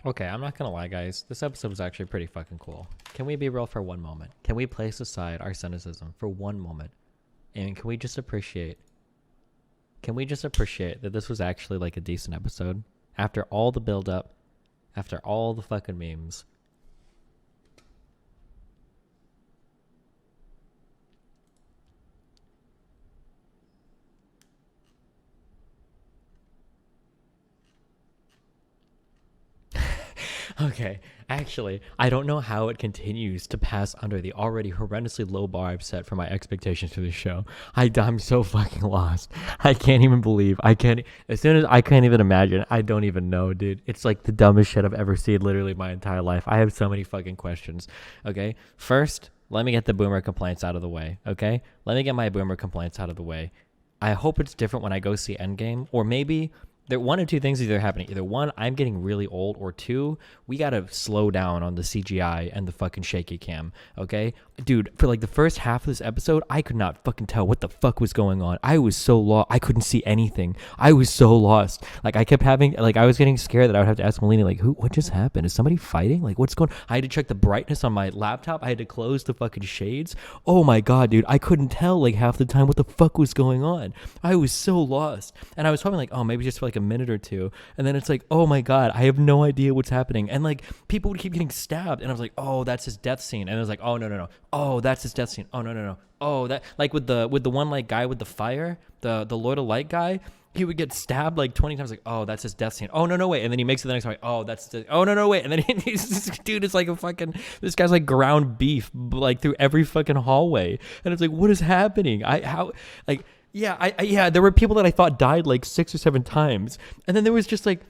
Okay, I'm not gonna lie, guys. This episode was actually pretty fucking cool. Can we be real for one moment? Can we place aside our cynicism for one moment? And can we just appreciate that this was actually like a decent episode? After all the build up, after all the fucking memes. Okay, actually, I don't know how it continues to pass under the already horrendously low bar I've set for my expectations for this show. I'm so fucking lost. I can't even believe. As soon as I can't even imagine, I don't even know, dude. It's like the dumbest shit I've ever seen literally my entire life. I have so many fucking questions. Okay, first, let me get the boomer complaints out of the way, okay? Let me get my boomer complaints out of the way. I hope it's different when I go see Endgame, or maybe there one or two things either happening. Either one, I'm getting really old, or two, we gotta slow down on the CGI and the fucking shaky cam, okay? Dude, for like the first half of this episode, I could not fucking tell what the fuck was going on. I was so lost. I couldn't see anything. I was so lost. Like, I kept having, like, I was getting scared that I would have to ask Melina, like, what just happened? Is somebody fighting? Like, what's going on? I had to check the brightness on my laptop. I had to close the fucking shades. Oh my God, dude. I couldn't tell, like, half the time what the fuck was going on. I was so lost. And I was hoping, like, oh, maybe just for like a minute or two, and then it's like, oh my God, I have no idea what's happening. And like, people would keep getting stabbed, and I was like, oh, that's his death scene. And I was like, oh, no, oh, that's his death scene. Oh, no, oh, that, like with the one like guy with the fire, the Lord of Light guy, he would get stabbed like 20 times, like, oh, that's his death scene. Oh, no, wait. And then he makes it the next time, like, oh, that's the, oh, no, wait. And then this dude is like a fucking, this guy's like ground beef, like through every fucking hallway. And it's like, what is happening? Yeah, there were people that I thought died like 6 or 7 times. And then there was just like,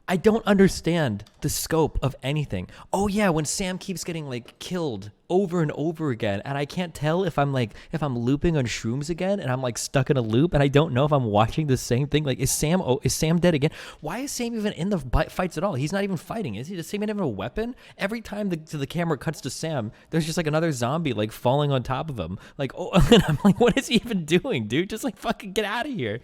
I don't understand the scope of anything. Oh yeah, when Sam keeps getting like killed over and over again, and I can't tell if I'm looping on shrooms again, and I'm like stuck in a loop, and I don't know if I'm watching the same thing. Like, is Sam dead again? Why is Sam even in the fights at all? He's not even fighting, is he? Does Sam even have a weapon? Every time the camera cuts to Sam, there's just like another zombie like falling on top of him. Like, oh, and I'm like, what is he even doing, dude? Just like fucking get out of here.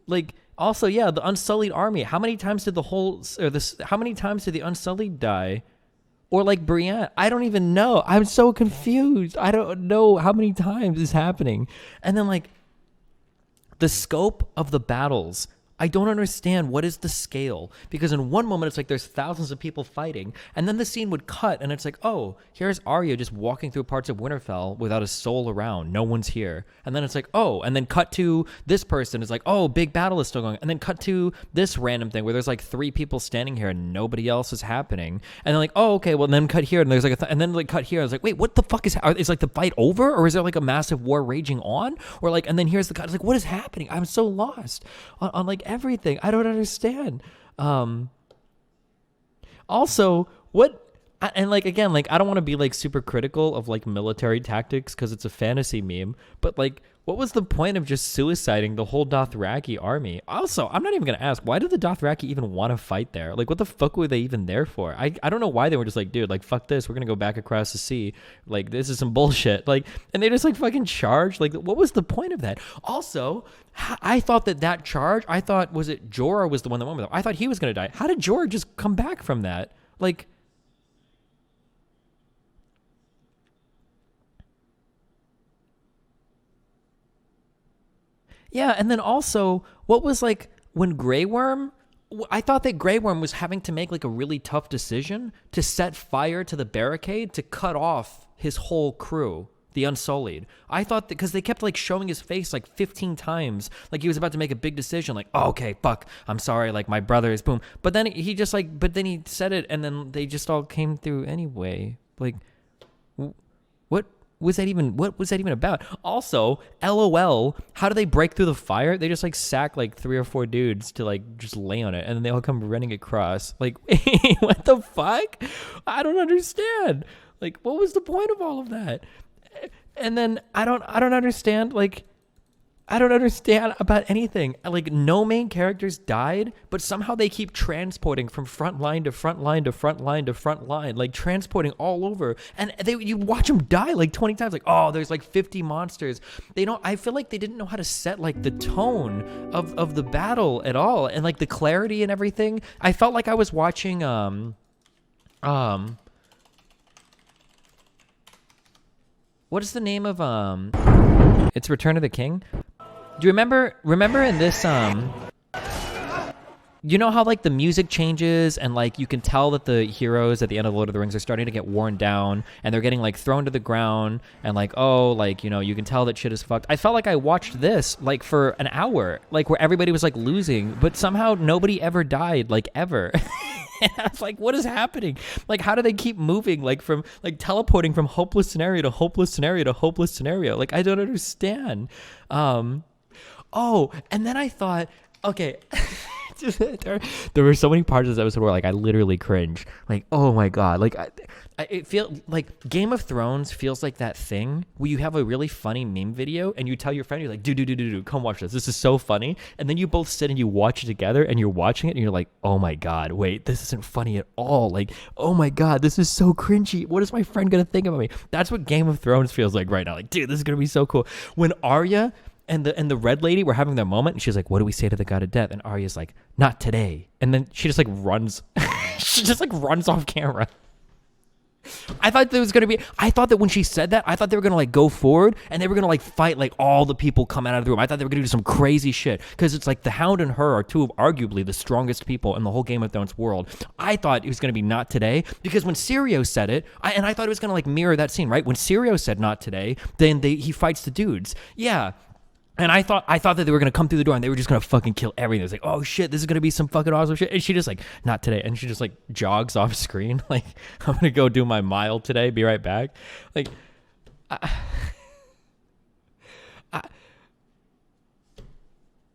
Like. Also, yeah, the Unsullied army. How many times did how many times did the Unsullied die? Or like Brienne? I don't even know. I'm so confused. I don't know how many times is happening. And then like the scope of the battles. I don't understand what is the scale, because in one moment it's like there's thousands of people fighting, and then the scene would cut and it's like, oh, here's Arya just walking through parts of Winterfell without a soul around, no one's here. And then it's like, oh, and then cut to this person is like, oh, big battle is still going, and then cut to this random thing where there's like 3 people standing here and nobody else is happening, and then like, oh, okay, well, and then cut here and there's like and then like cut here. I was like, wait, what the fuck is like the fight over, or is there like a massive war raging on, or like, and then here's the cut. It's like, what is happening? I'm so lost on like everything. I don't understand. Also, what, and like, again, like, I don't want to be like super critical of like military tactics because it's a fantasy meme, but like, what was the point of just suiciding the whole Dothraki army? Also, I'm not even going to ask, why did the Dothraki even want to fight there? Like, what the fuck were they even there for? I don't know why they were just like, dude, like, fuck this. We're going to go back across the sea. Like, this is some bullshit. Like, and they just like fucking charged. Like, what was the point of that? Also, I thought that charge, was it Jorah was the one that went with him? I thought he was going to die. How did Jorah just come back from that? Like, yeah, and then also, what was like when Grey Worm? I thought that Grey Worm was having to make like a really tough decision to set fire to the barricade to cut off his whole crew, the Unsullied. I thought that because they kept like showing his face like 15 times, like he was about to make a big decision, like, oh, okay, fuck, I'm sorry, like my brother is boom. But then he just like, but then he said it, and then they just all came through anyway. Like, what? What was that even about? Also, LOL, how do they break through the fire? They just like sack like 3 or 4 dudes to like just lay on it, and then they all come running across. Like, what the fuck? I don't understand. Like, what was the point of all of that? And then I don't understand, like, I don't understand about anything. Like, no main characters died, but somehow they keep transporting from front line to front line to front line to front line, like transporting all over. And you watch them die like 20 times. Like, oh, there's like 50 monsters. I feel like they didn't know how to set like the tone of the battle at all, and like the clarity and everything. I felt like I was watching what is the name of it's Return of the King? Do you remember in this you know how like the music changes and like you can tell that the heroes at the end of Lord of the Rings are starting to get worn down and they're getting like thrown to the ground and like, oh, like, you know, you can tell that shit is fucked. I felt like I watched this like for an hour, like where everybody was like losing, but somehow nobody ever died, like ever. And I was like, what is happening? Like, how do they keep moving, like from like teleporting from hopeless scenario to hopeless scenario to hopeless scenario? Like, I don't understand. Oh, and then I thought, okay, there were so many parts of this episode where like I literally cringed. Like, oh my god, like it feels like Game of Thrones feels like that thing where you have a really funny meme video and you tell your friend, you're like, dude, come watch this. This is so funny. And then you both sit and you watch it together and you're watching it and you're like, oh my god, wait, this isn't funny at all. Like, oh my god, this is so cringy. What is my friend gonna think about me? That's what Game of Thrones feels like right now. Like, dude, this is gonna be so cool. When Arya and the red lady were having their moment, and she's like, what do we say to the god of death? And Arya's like, not today. And then she just like runs. She just like runs off camera. I thought that when she said that, I thought they were going to like go forward and they were going to like fight like all the people coming out of the room. I thought they were going to do some crazy shit because it's like the Hound and her are two of arguably the strongest people in the whole Game of Thrones world. I thought it was going to be not today because when Syrio said it, I thought it was going to like mirror that scene, right? When Syrio said not today, then he fights the dudes. Yeah. And I thought that they were going to come through the door and they were just going to fucking kill everything. It was like, oh shit, this is going to be some fucking awesome shit. And she just like, not today. And she just like jogs off screen. Like, I'm going to go do my mile today. Be right back. Like,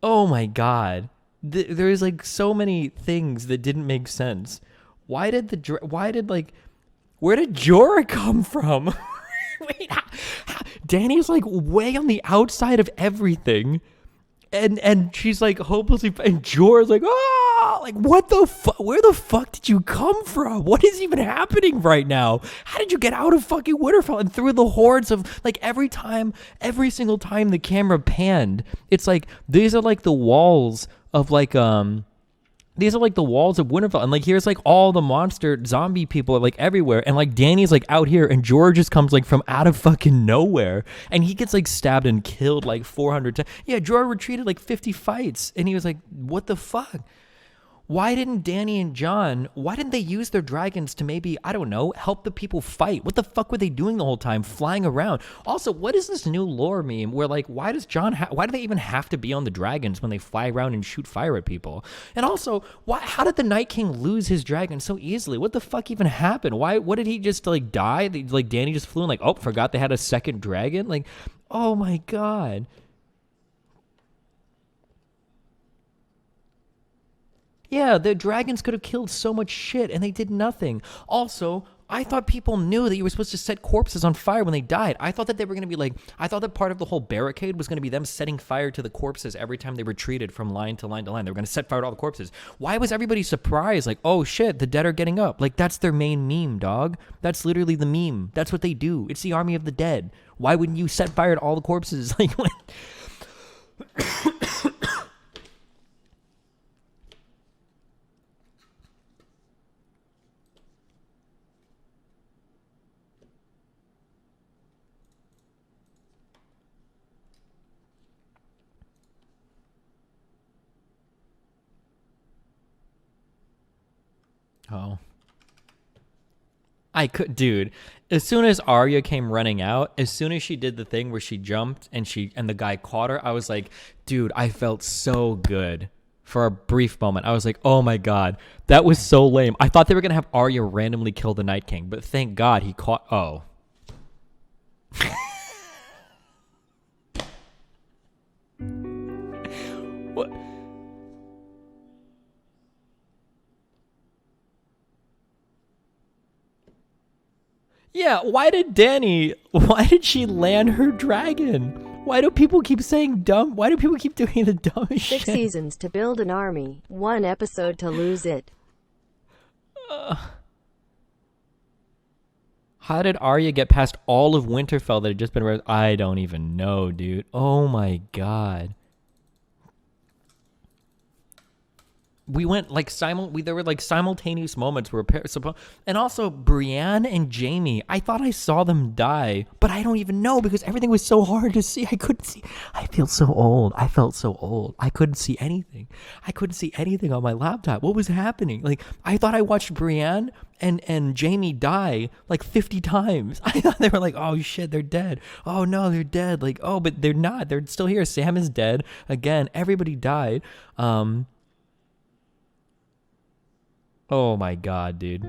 oh my God. There's like so many things that didn't make sense. Where did Jorah come from? Wait, Dany's like way on the outside of everything, and she's like hopelessly, and Jorah's like, oh, like what the fuck? Where the fuck did you come from? What is even happening right now? How did you get out of fucking Winterfell and through the hordes of like every single time the camera panned, it's like these are like the walls of like these are like the walls of Winterfell, and like here's like all the monster zombie people like everywhere, and like Dany's like out here, and Jorah just comes like from out of fucking nowhere, and he gets like stabbed and killed like 400 times. Yeah, Jorah retreated like 50 fights, and he was like, what the fuck? Why didn't Dany and Jon, why didn't they use their dragons to maybe, I don't know, help the people fight? What the fuck were they doing the whole time, flying around? Also, what is this new lore meme where like, why do they even have to be on the dragons when they fly around and shoot fire at people? And also, how did the Night King lose his dragon so easily? What the fuck even happened? What did he just like die? Like Dany just flew and like, oh, forgot they had a second dragon? Like, oh my God. Yeah, the dragons could have killed so much shit, and they did nothing. Also, I thought people knew that you were supposed to set corpses on fire when they died. I thought that they were going to be like, I thought that part of the whole barricade was going to be them setting fire to the corpses every time they retreated from line to line to line. They were going to set fire to all the corpses. Why was everybody surprised? Like, oh shit, the dead are getting up. Like, that's their main meme, dog. That's literally the meme. That's what they do. It's the army of the dead. Why wouldn't you set fire to all the corpses? Like, when... Oh. Dude, as soon as Arya came running out, as soon as she did the thing where she jumped and the guy caught her, I was like, dude, I felt so good for a brief moment. I was like, oh my God, that was so lame. I thought they were going to have Arya randomly kill the Night King, but thank God he caught, oh. What? Yeah, why did she land her dragon? Why do people keep saying dumb? Why do people keep doing the dumbest shit? 6 seasons to build an army, 1 episode to lose it. How did Arya get past all of Winterfell that had just been... I don't even know, dude. Oh my god. We went like there were like simultaneous moments where and also Brienne and Jaime, I thought I saw them die, but I don't even know because everything was so hard to see. I couldn't see. I feel so old. I felt so old. I couldn't see anything. I couldn't see anything on my laptop. What was happening? Like I thought I watched Brienne and Jaime die like 50 times. I thought they were like, oh shit, they're dead. Oh no, they're dead. Like, oh, but they're not. They're still here. Sam is dead. Again, everybody died. Oh my god, dude.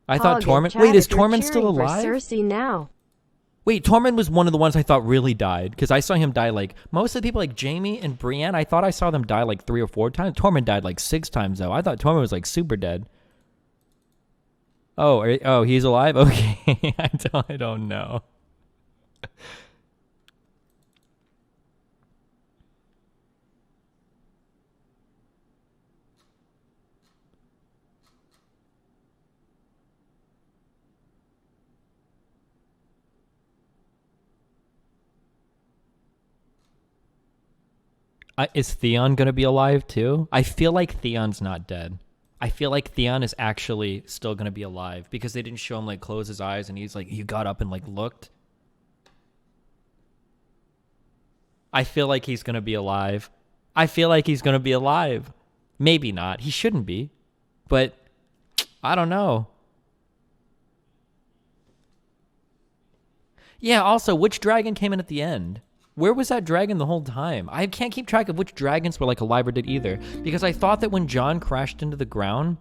I thought Tormund... Wait, is Tormund still alive? Cersei now. Wait, Tormund was one of the ones I thought really died. Because I saw him die like... Most of the people like Jaime and Brienne, I thought I saw them die like 3 or 4 times. Tormund died like 6 times though. I thought Tormund was like super dead. Oh, he's alive? Okay. I don't know. Is Theon going to be alive too? I feel like Theon's not dead. I feel like Theon is actually still going to be alive because they didn't show him like close his eyes and he's like, he got up and like looked. I feel like he's going to be alive. I feel like he's going to be alive. Maybe not. He shouldn't be. But I don't know. Yeah, also, which dragon came in at the end? Where was that dragon the whole time? I can't keep track of which dragons were like alive or did either. Because I thought that when Jon crashed into the ground...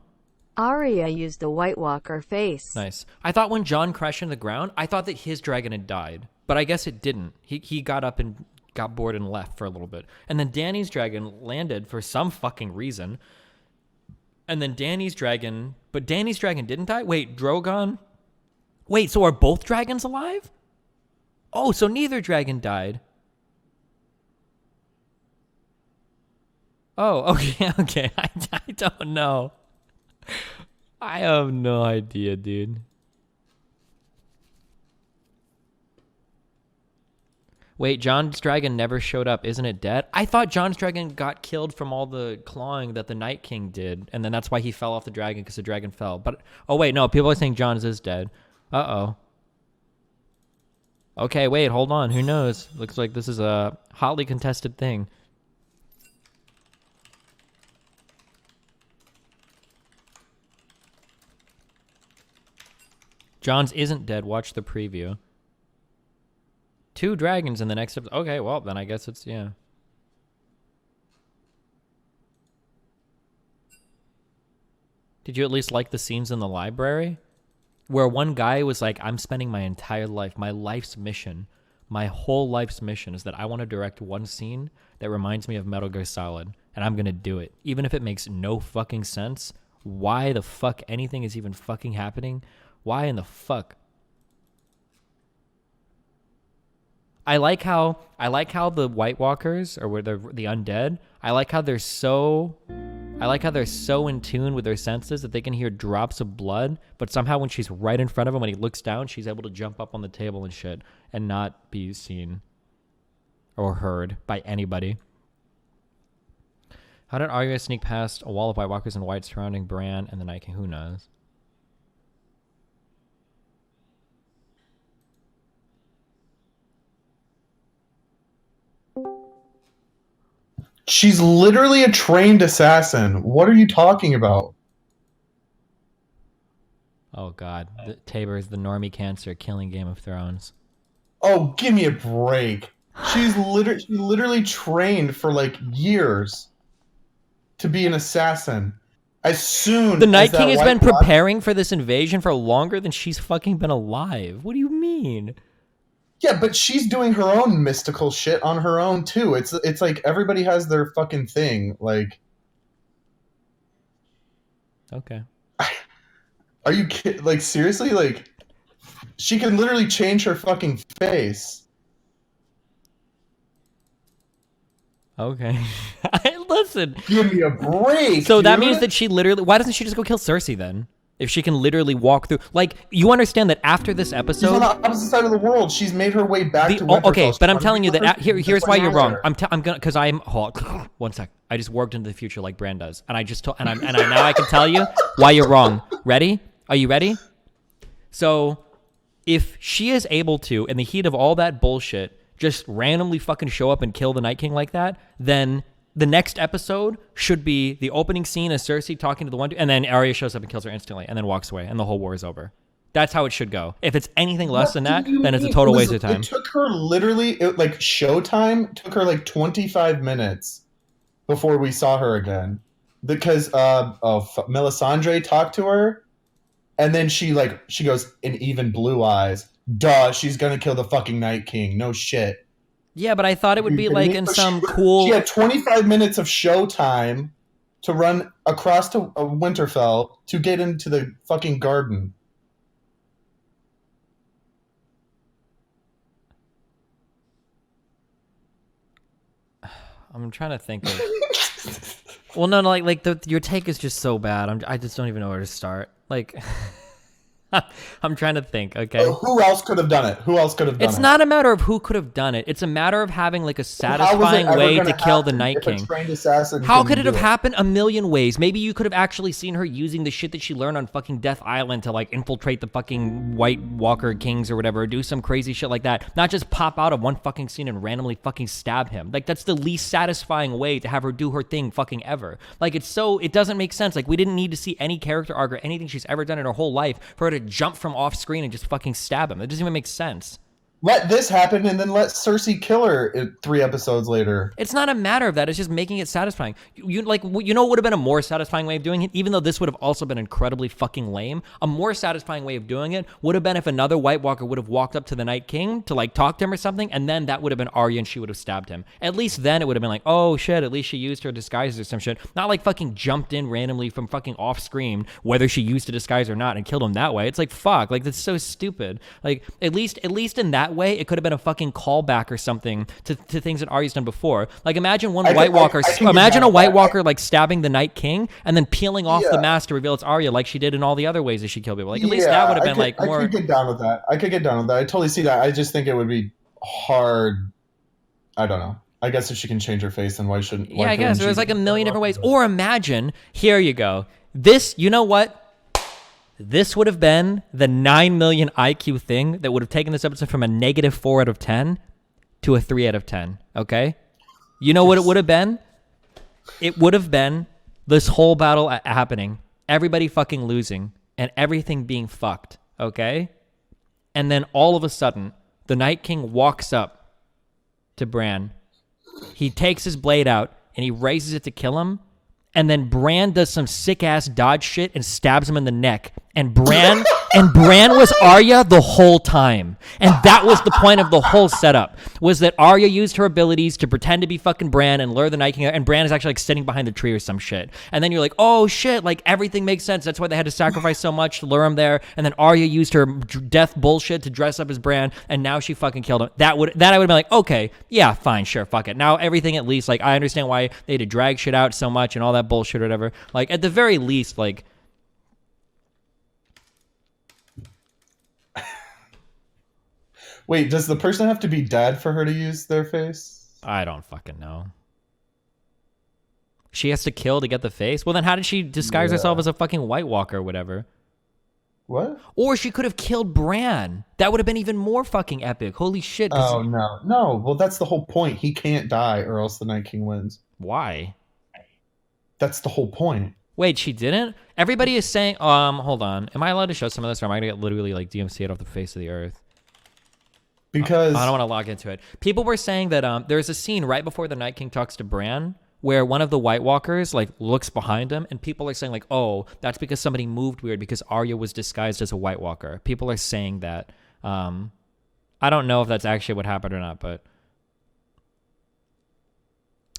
Arya used the White Walker face. Nice. I thought when Jon crashed into the ground, I thought that his dragon had died. But I guess it didn't. He got up and got bored and left for a little bit. And then Dany's dragon landed for some fucking reason. And then Dany's dragon... But Dany's dragon didn't die? Wait, Drogon? Wait, so are both dragons alive? Oh, so neither dragon died. Oh, okay. I don't know. I have no idea, dude. Wait, Jon's dragon never showed up. Isn't it dead? I thought Jon's dragon got killed from all the clawing that the Night King did, and then that's why he fell off the dragon, because the dragon fell. But, oh wait, no, people are saying Jon's is dead. Uh-oh. Okay, wait, hold on. Who knows? Looks like this is a hotly contested thing. Jon's isn't dead. Watch the preview. 2 dragons in the next episode. Okay, well, then I guess it's, yeah. Did you at least like the scenes in the library? Where one guy was like, I'm spending my entire life, my life's mission, my whole life's mission is that I want to direct one scene that reminds me of Metal Gear Solid, and I'm going to do it. Even if it makes no fucking sense, why the fuck anything is even fucking happening? Why in the fuck? I like how the White Walkers, or the undead, I like how they're so in tune with their senses that they can hear drops of blood, but somehow when she's right in front of him, when he looks down, she's able to jump up on the table and shit and not be seen or heard by anybody. How did Arya sneak past a wall of White Walkers in white surrounding Bran and the Night King? Who knows? She's literally a trained assassin. What are you talking about? Oh god, Tabor is the normie cancer killing Game of Thrones. Oh, give me a break. She's literally trained for like years to be an assassin. As soon the Night as King has been preparing for this invasion for longer than she's fucking been alive. What do you mean? Yeah, but she's doing her own mystical shit on her own too. It's like everybody has their fucking thing. Like, okay. Are you kidding? Like, seriously? Like, She can literally change her fucking face. Okay. Listen. Give me a break. So dude. that means that she literally. Why doesn't she just go kill Cersei then? If she can literally walk through, like, you understand that after this she's episode, on the opposite side of the world. She's made her way back to Winterfell. okay, but I'm She's telling you trying that to be here's why you're wrong. her. I'm gonna because I'm one sec. I just worked into the future like Bran does, and I just told and I now I can tell you why you're wrong. Ready? Are you ready? So, if she is able to, in the heat of all that bullshit, just randomly fucking show up and kill the Night King like that, then the next episode should be the opening scene of Cersei talking to the one dude, and then Arya shows up and kills her instantly, and then walks away, and the whole war is over. That's how it should go. If it's anything less than that, then it's a total waste of time. It took her literally, like, showtime took her like 25 minutes before we saw her again. Because Melisandre talked to her, and then she goes, and even blue eyes. Duh, she's gonna kill the fucking Night King. No shit. Yeah, but I thought it would be like in some cool... She had 25 minutes of showtime to run across to Winterfell to get into the fucking garden. I'm trying to think of... Well, no, your take is just so bad. I just don't even know where to start. Like... I'm trying to think, okay? Who else could have done it? Who else could have done it? It's not a matter of who could have done it. It's a matter of having like a satisfying way to kill the Night King. How could it have happened? A million ways. Maybe you could have actually seen her using the shit that she learned on fucking Death Island to like infiltrate the fucking White Walker Kings or whatever, or do some crazy shit like that. Not just pop out of one fucking scene and randomly fucking stab him. Like, that's the least satisfying way to have her do her thing fucking ever. Like, it doesn't make sense. Like, we didn't need to see any character arc or anything she's ever done in her whole life for her to jump from off screen and just fucking stab him. It doesn't even make sense. Let this happen and then let Cersei kill her 3 episodes later. It's not a matter of that. It's just making it satisfying. You know what would have been a more satisfying way of doing it? Even though this would have also been incredibly fucking lame, a more satisfying way of doing it would have been if another White Walker would have walked up to the Night King to like talk to him or something, and then that would have been Arya and she would have stabbed him. At least then it would have been like, oh shit, at least she used her disguise or some shit. Not like fucking jumped in randomly from fucking off screen, whether she used a disguise or not, and killed him that way. It's like, fuck, like that's so stupid. Like at least in that way, it could have been a fucking callback or something to things that Arya's done before. Like imagine a White Walker like stabbing the Night King and then peeling off the mask to reveal it's Arya, like she did in all the other ways that she killed people. Like at least that would have been more. I could get down with that. I totally see that. I just think it would be hard. I don't know. I guess if she can change her face, then why shouldn't? I guess there's like a million different ways. Or imagine, here you go. This, you know what? This would have been the 9 million IQ thing that would have taken this episode from a -4 out of 10 to a 3 out of 10, okay? You know what it would have been? It would have been this whole battle happening, everybody fucking losing, and everything being fucked, okay? And then all of a sudden, the Night King walks up to Bran. He takes his blade out, and he raises it to kill him, and then Bran does some sick-ass dodge shit and stabs him in the neck. And Bran was Arya the whole time. And that was the point of the whole setup, was that Arya used her abilities to pretend to be fucking Bran and lure the Night King, and Bran is actually like sitting behind the tree or some shit. And then you're like, oh shit, like everything makes sense. That's why they had to sacrifice so much to lure him there. And then Arya used her death bullshit to dress up as Bran, and now she fucking killed him. That I would have been like, okay, yeah, fine, sure, fuck it. Now everything at least, like I understand why they had to drag shit out so much and all that bullshit or whatever. Like at the very least, like, wait, does the person have to be dead for her to use their face? I don't fucking know. She has to kill to get the face? Well, then how did she disguise herself as a fucking White Walker or whatever? What? Or she could have killed Bran. That would have been even more fucking epic. Holy shit. Oh, no. No, well, that's the whole point. He can't die or else the Night King wins. Why? That's the whole point. Wait, she didn't? Everybody is saying, hold on. Am I allowed to show some of this, or am I going to get literally like DMCA'd off the face of the earth? Because I don't want to log into it. People were saying that there's a scene right before the Night King talks to Bran where one of the White Walkers like looks behind him, and people are saying like, oh, that's because somebody moved weird because Arya was disguised as a White Walker. People are saying that. I don't know if that's actually what happened or not, but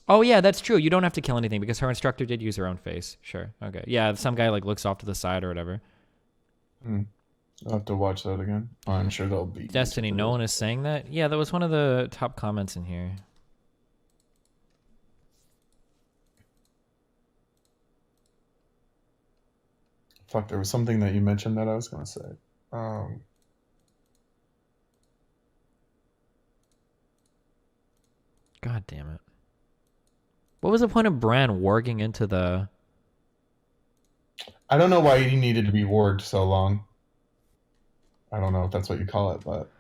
oh yeah, that's true. You don't have to kill anything because her instructor did use her own face. Sure. Okay. Yeah, some guy like looks off to the side or whatever. I'll have to watch that again. I'm sure they'll be. Destiny, no one is saying that? Yeah, that was one of the top comments in here. Fuck, there was something that you mentioned that I was going to say. God damn it. What was the point of Bran warging into the... I don't know why he needed to be warged so long. I don't know if that's what you call it, but...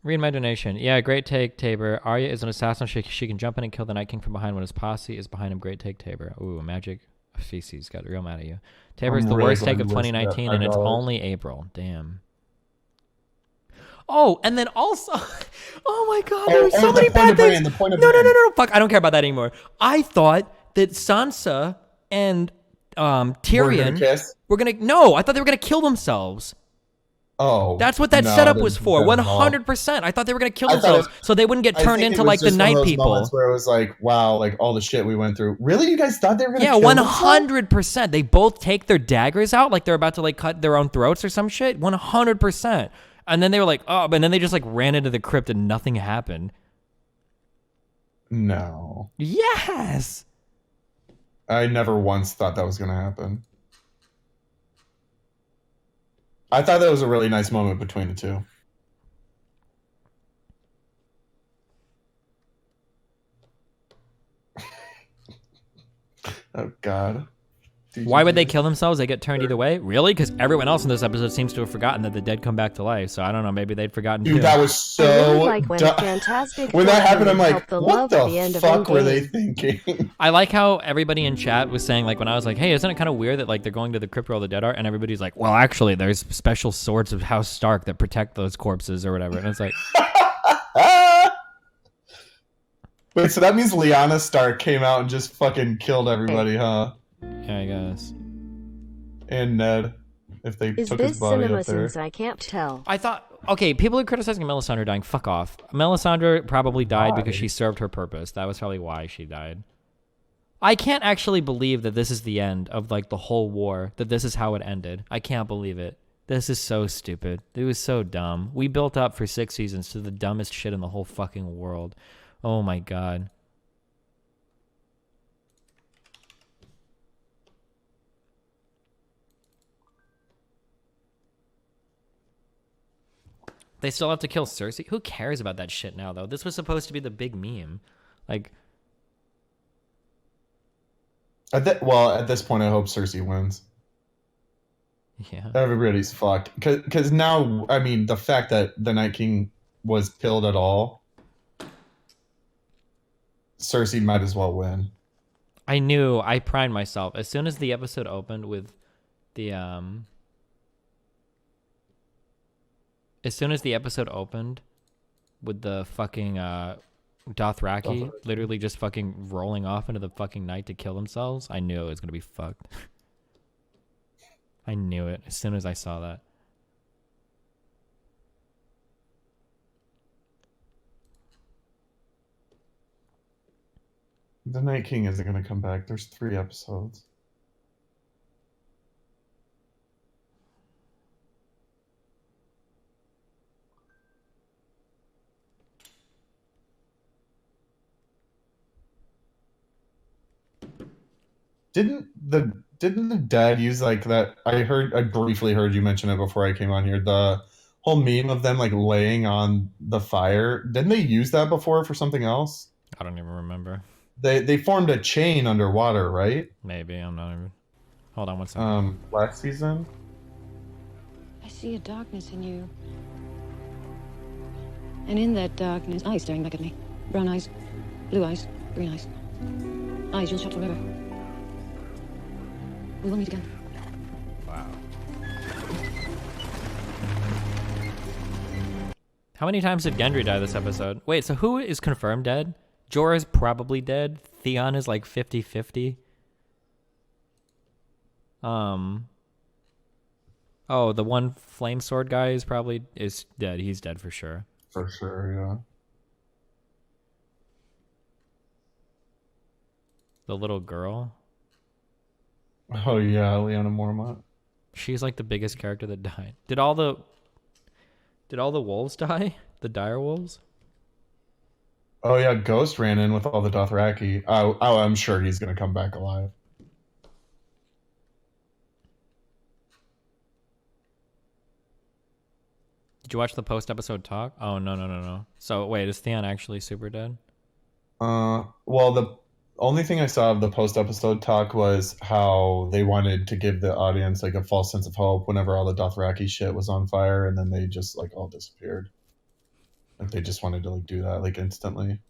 Read my donation. Yeah, great take, Tabor. Arya is an assassin. She can jump in and kill the Night King from behind when his posse is behind him. Great take, Tabor. Ooh, magic feces got real mad at you. Tabor's the really worst take of 2019, and it's only April. Damn. Oh, and then also... Oh my god, there were so many bad things. No. Fuck, I don't care about that anymore. I thought that Sansa and Tyrion were gonna... No, I thought they were gonna kill themselves. Oh, that's what that setup was for. 100%. I thought they were gonna kill themselves so they wouldn't get turned into like the night people. Where it was like, wow, like all the shit we went through. Really, you guys thought they were gonna? Yeah, 100%. They both take their daggers out like they're about to like cut their own throats or some shit. 100%. And then they were like, oh, and then they just like ran into the crypt and nothing happened. No. Yes. I never once thought that was gonna happen. I thought that was a really nice moment between the two. Oh, God. Why would they kill themselves? They get turned either way? Really? Because everyone else in this episode seems to have forgotten that the dead come back to life. So I don't know. Maybe they'd forgotten too. Dude, that was so... I really like when fantastic when that happened, I'm like, what the end fuck were they thinking? I like how everybody in chat was saying, like, when I was like, hey, isn't it kind of weird that, like, they're going to the crypt where all the dead are? And everybody's like, well, actually, there's special swords of House Stark that protect those corpses or whatever. And it's like... Wait, so that means Lyanna Stark came out and just fucking killed everybody, huh? Yeah, I guess. And Ned, if they took his body up there. I can't tell. I thought, okay, people are criticizing Melisandre dying. Fuck off. Melisandre probably died because she served her purpose. That was probably why she died. I can't actually believe that this is the end of like the whole war, that this is how it ended. I can't believe it. This is so stupid. It was so dumb. We built up for 6 seasons to the dumbest shit in the whole fucking world. Oh my god. They still have to kill Cersei? Who cares about that shit now, though? This was supposed to be the big meme. Like... At this point, I hope Cersei wins. Yeah. Everybody's fucked. Because now, I mean, the fact that the Night King was killed at all, Cersei might as well win. I primed myself. As soon as the episode opened with the, As soon as the episode opened with the fucking Dothraki literally just fucking rolling off into the fucking night to kill themselves, I knew it was going to be fucked. I knew it as soon as I saw that. The Night King isn't going to come back. There's 3 episodes. Didn't the dad use like that? I briefly heard you mention it before I came on here. The whole meme of them like laying on the fire. Didn't they use that before for something else? I don't even remember. They formed a chain underwater, right? Maybe, I'm not even... Hold on one second. Last season? I see a darkness in you. And in that darkness, eyes staring back at me. Brown eyes, blue eyes, green eyes. Eyes you'll shut forever. We will meet again. Wow. How many times did Gendry die this episode? Wait, so who is confirmed dead? Jorah's probably dead. Theon is like 50-50. Oh, the one flame sword guy is dead. He's dead for sure. For sure, yeah. The little girl. Oh yeah, Lyanna Mormont. She's like the biggest character that died. Did all the wolves die? The dire wolves? Oh yeah, Ghost ran in with all the Dothraki. Oh, I'm sure he's gonna come back alive. Did you watch the post-episode talk? Oh, no. So, wait, is Theon actually super dead? Well, the only thing I saw of the post-episode talk was how they wanted to give the audience like a false sense of hope whenever all the Dothraki shit was on fire, and then they just like all disappeared. Like they just wanted to like do that like instantly.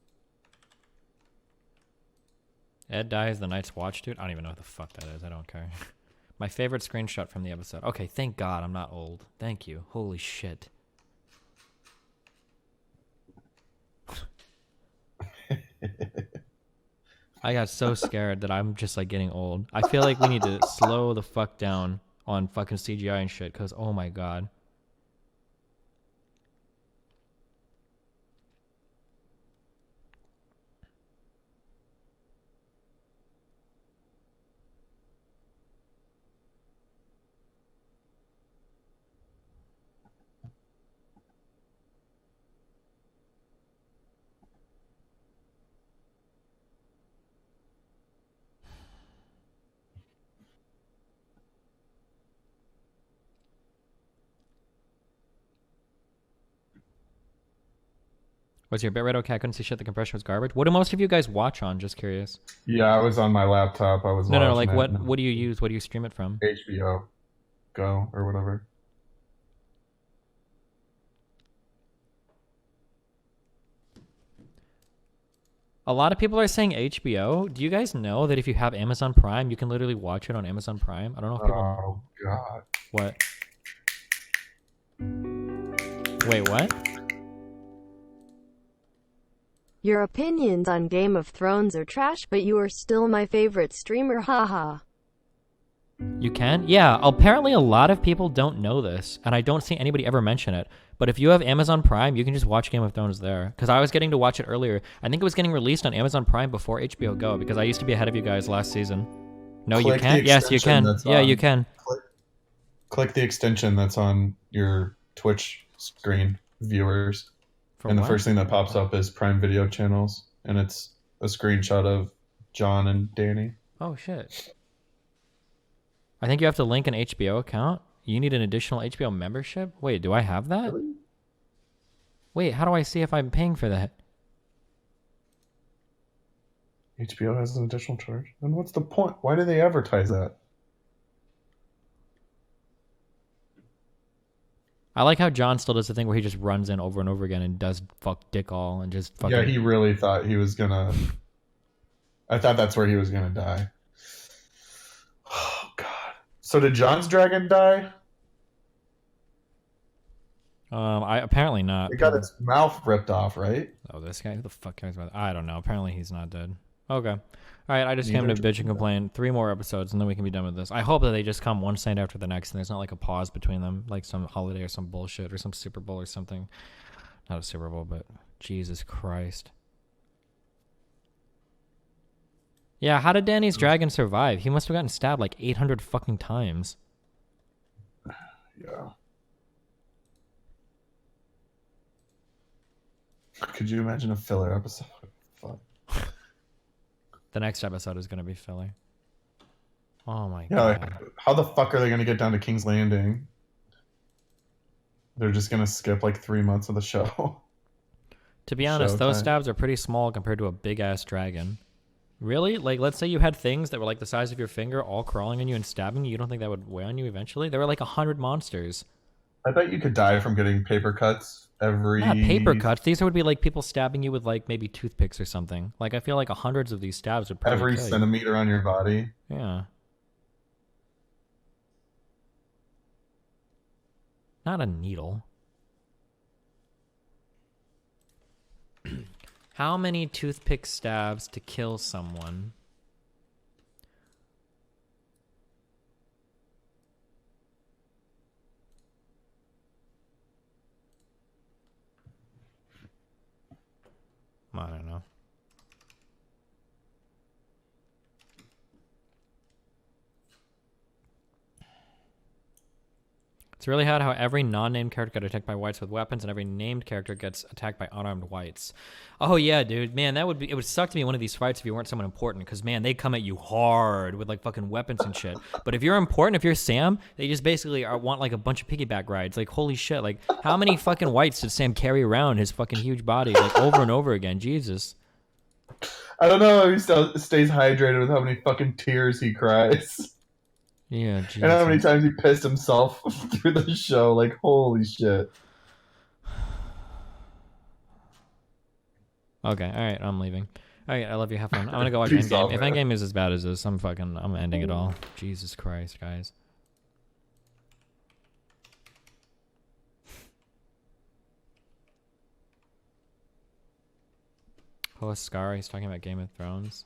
Ed dies, the Night's Watch, dude? I don't even know what the fuck that is. I don't care. My favorite screenshot from the episode. Okay, thank God I'm not old. Thank you. Holy shit. I got so scared that I'm just like getting old. I feel like we need to slow the fuck down on fucking CGI and shit, because oh my God. Was your bitrate okay? I couldn't see shit. The compression was garbage. What do most of you guys watch on? Just curious. Yeah, I was on my laptop. I was No. watching Like it. what do you use? What do you stream it from? HBO Go or whatever. A lot of people are saying HBO. Do you guys know that if you have Amazon Prime, you can literally watch it on Amazon Prime? I don't know if people. Oh God. What? Wait, what? Your opinions on Game of Thrones are trash, but you are still my favorite streamer, haha. You can? Yeah, apparently a lot of people don't know this, and I don't see anybody ever mention it. But if you have Amazon Prime, you can just watch Game of Thrones there. Because I was getting to watch it earlier. I think it was getting released on Amazon Prime before HBO Go, because I used to be ahead of you guys last season. No, you Click the can't? Yes, you extension can. that's Yeah, on- you can. Click the extension that's on your Twitch screen, viewers. For And the what? first thing that pops up is Prime Video channels, and it's a screenshot of John and Danny. Oh, shit. I think you have to link an HBO account. You need an additional HBO membership? Wait, do I have that? Really? Wait, how do I see if I'm paying for that? HBO has an additional charge. And what's the point? Why do they advertise that? I like how John still does the thing where he just runs in over and over again and does fuck dick all and just fucking... Yeah, he really thought he was gonna... I thought that's where he was gonna die. Oh, God. So did John's dragon die? Apparently not. It got its mouth ripped off, right? Oh, this guy? Who the fuck cares about that? I don't know. Apparently he's not dead. Okay. All right, I just came to Neither bitch and complain. 3 more episodes, and then we can be done with this. I hope that they just come one night after the next, and there's not like a pause between them, like some holiday or some bullshit or some Super Bowl or something. Not a Super Bowl, but Jesus Christ. Yeah, how did Danny's dragon survive? He must have gotten stabbed like 800 fucking times. Yeah. Could you imagine a filler episode? Fuck. The next episode is going to be filler. Oh my Yeah, God. like, how the fuck are they going to get down to King's Landing? They're just going to skip like 3 months of the show. To be honest, those Showtime. stabs are pretty small compared to a big-ass dragon. Really? Like, let's say you had things that were like the size of your finger all crawling on you and stabbing you. You don't think that would weigh on you eventually? There were like 100 monsters. I bet you could die from getting paper cuts every... Not paper cuts. These would be like people stabbing you with like maybe toothpicks or something. Like, I feel like hundreds of these stabs would probably every kill you. centimeter on your body. Yeah. Not a needle. How many toothpick stabs to kill someone? I don't know. It's really odd how every non-named character got attacked by whites with weapons, and every named character gets attacked by unarmed whites. Oh yeah, dude, man, it would suck to be one of these fights if you weren't someone important, because man, they come at you hard with like fucking weapons and shit. But if you're important, if you're Sam, they just basically want like a bunch of piggyback rides. Like holy shit, like how many fucking whites did Sam carry around his fucking huge body like over and over again? Jesus. I don't know how he still stays hydrated with how many fucking tears he cries. Yeah, Jesus. And how many times he pissed himself through the show. Like, holy shit. Okay, alright, I'm leaving. Alright, I love you, have fun. I'm gonna go watch Peace Endgame. out, If man. Endgame is as bad as this, I'm ending it all. Jesus Christ, guys. Oh, Scar, he's talking about Game of Thrones.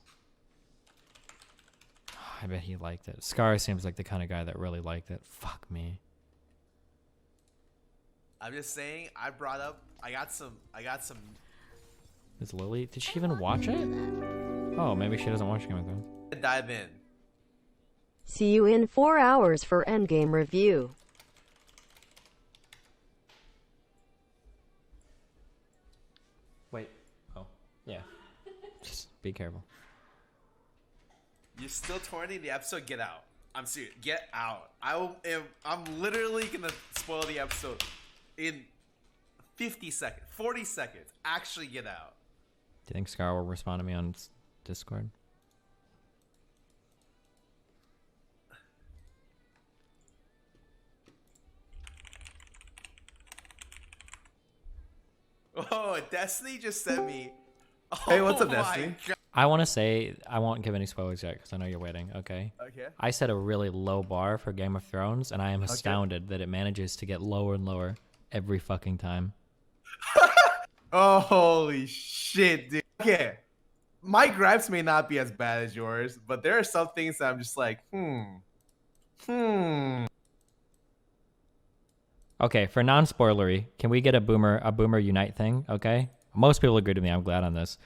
I bet he liked it. Scar seems like the kind of guy that really liked it. Fuck me. I'm just saying, I got some. Is Lily, did she even watch it? Oh, maybe she doesn't watch Game of Thrones. Dive in. See you in 4 hours for Endgame review. Wait. Oh, yeah. Just be careful. You're still torrenting the episode? Get out. I'm serious. Get out. I'm literally gonna spoil the episode in 50 seconds, 40 seconds. Actually, get out. Do you think Scar will respond to me on Discord? Oh, Destiny just sent me. Hey, what's up, my Destiny? God. I want to say, I won't give any spoilers yet because I know you're waiting, okay? Okay. I set a really low bar for Game of Thrones, and I am astounded that it manages to get lower and lower every fucking time. Oh, holy shit, dude. Okay. My gripes may not be as bad as yours, but there are some things that I'm just like, Okay, for non-spoilery, can we get a boomer unite thing, okay? Most people agree to me, I'm glad on this.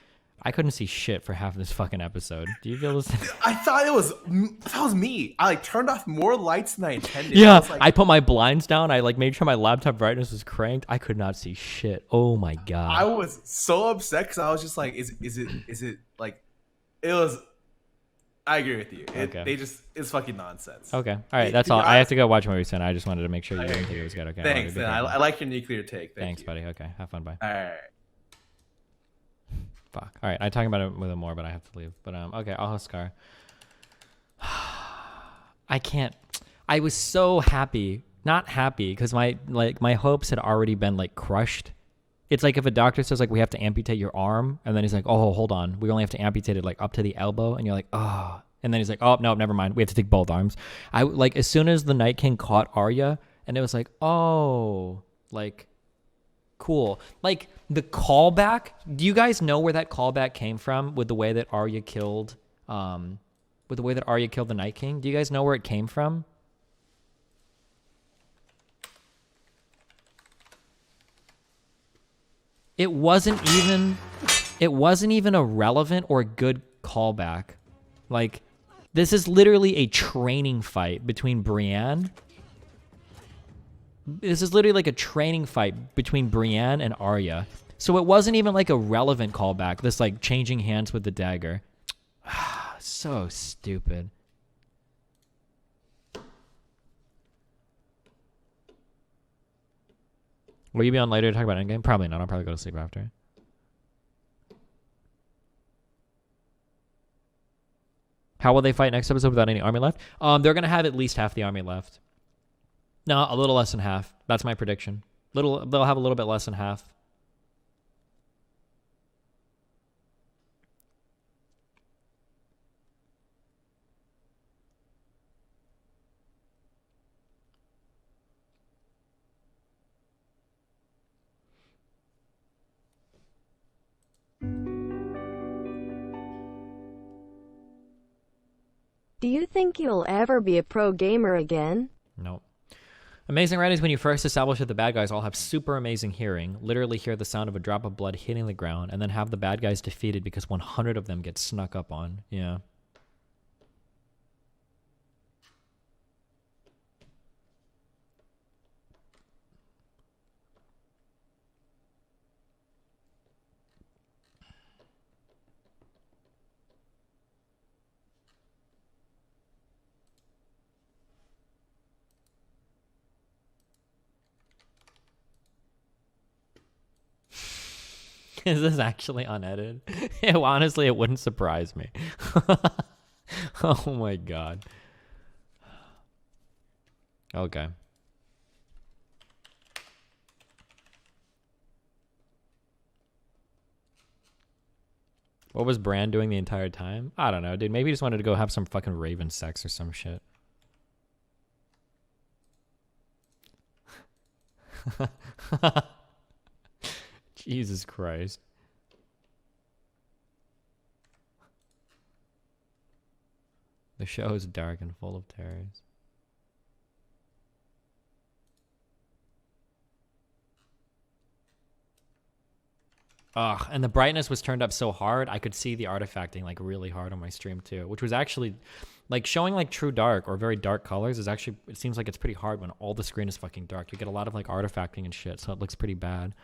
I couldn't see shit for half of this fucking episode. Do you feel this? I thought that was me. I like turned off more lights than I intended. Yeah, I was like, I put my blinds down. I like made sure my laptop brightness was cranked. I could not see shit. Oh my god. I was so upset because I was just like, is it like, it was. I agree with you. Okay. It's fucking nonsense. Okay, all right, that's To be all. I have honest- to go watch movies, and I just wanted to make sure you didn't think it was good. Okay, Thanks, be man. I careful. like your nuclear take. Thanks, you. buddy. Okay, have fun. Bye. All right. Fuck. All right, I'm talking about it with him more, but I have to leave. But okay, I'll host Scar. I can't. I was so happy, not happy, because my hopes had already been like crushed. It's like if a doctor says like we have to amputate your arm, and then he's like, oh, hold on, we only have to amputate it like up to the elbow, and you're like, oh, and then he's like, oh no, never mind, we have to take both arms. I like as soon as the Night King caught Arya, and it was like, oh, like. Cool. Like the callback. Do you guys know where that callback came from with the way that Arya killed the Night King? Do you guys know where it came from? It wasn't even a relevant or good callback. Like this is literally a training fight between Brienne. This is literally like a training fight between Brienne and Arya. So it wasn't even like a relevant callback, this like changing hands with the dagger. So stupid. Will you be on later to talk about Endgame? Probably not. I'll probably go to sleep after. How will they fight next episode without any army left? They're going to have at least half the army left. No, a little less than half. That's my prediction. They'll have a little bit less than half. Do you think you'll ever be a pro gamer again? Nope. Amazing writing is when you first establish that the bad guys all have super amazing hearing, literally hear the sound of a drop of blood hitting the ground, and then have the bad guys defeated because 100 of them get snuck up on. Yeah. Is this actually unedited? Honestly, it wouldn't surprise me. Oh my god. Okay. What was Bran doing the entire time? I don't know, dude. Maybe he just wanted to go have some fucking raven sex or some shit. Jesus Christ. The show is dark and full of terrors. Ugh, and the brightness was turned up so hard, I could see the artifacting like really hard on my stream too, which was actually like showing like true dark or very dark colors is actually, it seems like it's pretty hard when all the screen is fucking dark. You get a lot of like artifacting and shit, so it looks pretty bad.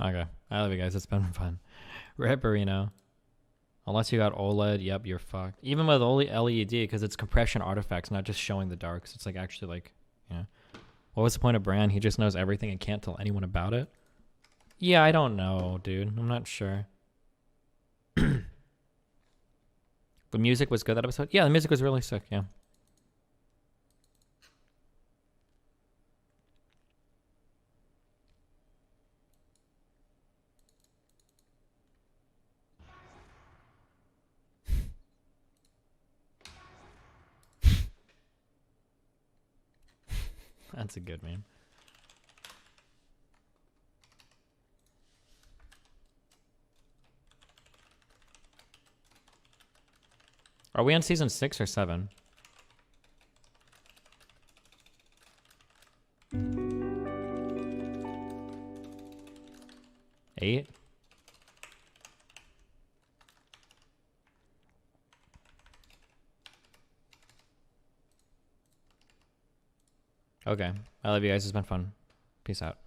Okay, I love you guys. It's been fun. Ripper, you know. Unless you got OLED, yep, you're fucked. Even with only LED, because it's compression artifacts, not just showing the darks. It's like actually like, yeah. What was the point of Bran? He just knows everything and can't tell anyone about it? Yeah, I don't know, dude. I'm not sure. The music was good that episode? Yeah, the music was really sick, yeah. That's a good meme. Are we on season 6 or 7? Eight? Okay. I love you guys. It's been fun. Peace out.